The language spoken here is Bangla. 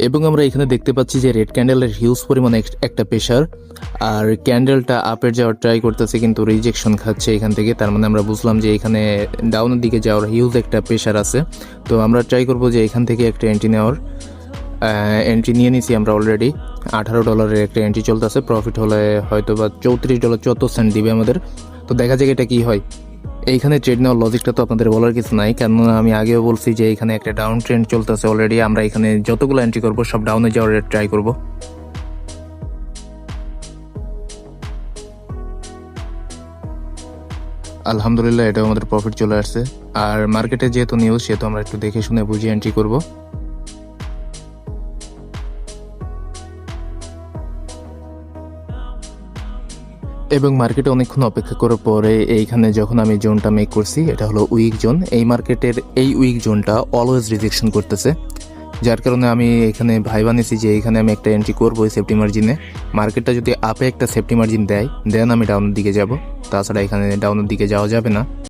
এবং আমরা এখানে দেখতে পাচ্ছি যে রেড ক্যান্ডেলের হিউজ পরিমাণে একটা প্রেশার, আর ক্যান্ডেলটা আপের যাওয়ার ট্রাই করতেছে কিন্তু রিজেকশন খাচ্ছে এখান থেকে। তার মানে আমরা বুঝলাম যে এখানে ডাউনের দিকে যাওয়ার হিউজ একটা প্রেশার আছে। তো আমরা ট্রাই করব যে এখান থেকে একটা এন্ট্রি নেওয়ার। এন্ট্রি নিয়ে নিছি আমরা অলরেডি। $18 একটা এন্ট্রি চলতেছে। প্রফিট হলে হয়তো বা $34.74 দিবে আমাদের। তো দেখা যাক এটা কি হয়। এইখানে ট্রেড নেওয়ার লজিকটা তো আপনাদের বলার কিছু নাই, কেননা আমি আগেও বলছি যে এখানে একটা ডাউন ট্রেন্ড চলতেছে অলরেডি। আমরা এখানে যতগুলো এন্ট্রি করব সব ডাউনে যাওয়ার ট্রাই করব। আলহামদুলিল্লাহ, এটাও আমাদের প্রফিট চলে আসছে। আর মার্কেটে যেহেতু নিউজ, সেহেতু আমরা একটু দেখে শুনে বুঝে এন্ট্রি করব। এবং মার্কেটে অনেকক্ষণ অপেক্ষা করার পরে এইখানে যখন আমি জোনটা মেক করছি, এটা হলো উইক জোন। এই মার্কেটের এই উইক জোনটা অলওয়েজ রিজেকশন করতেছে, যার কারণে আমি এখানে ভাইবা নিয়েছি যে এখানে আমি একটা এন্ট্রি করবো এই সেফটি মার্জিনে। মার্কেটটা যদি আপে একটা সেফটি মার্জিন দেয়, দেন আমি ডাউনের দিকে যাব। তাছাড়া এখানে ডাউনের দিকে যাওয়া যাবে না।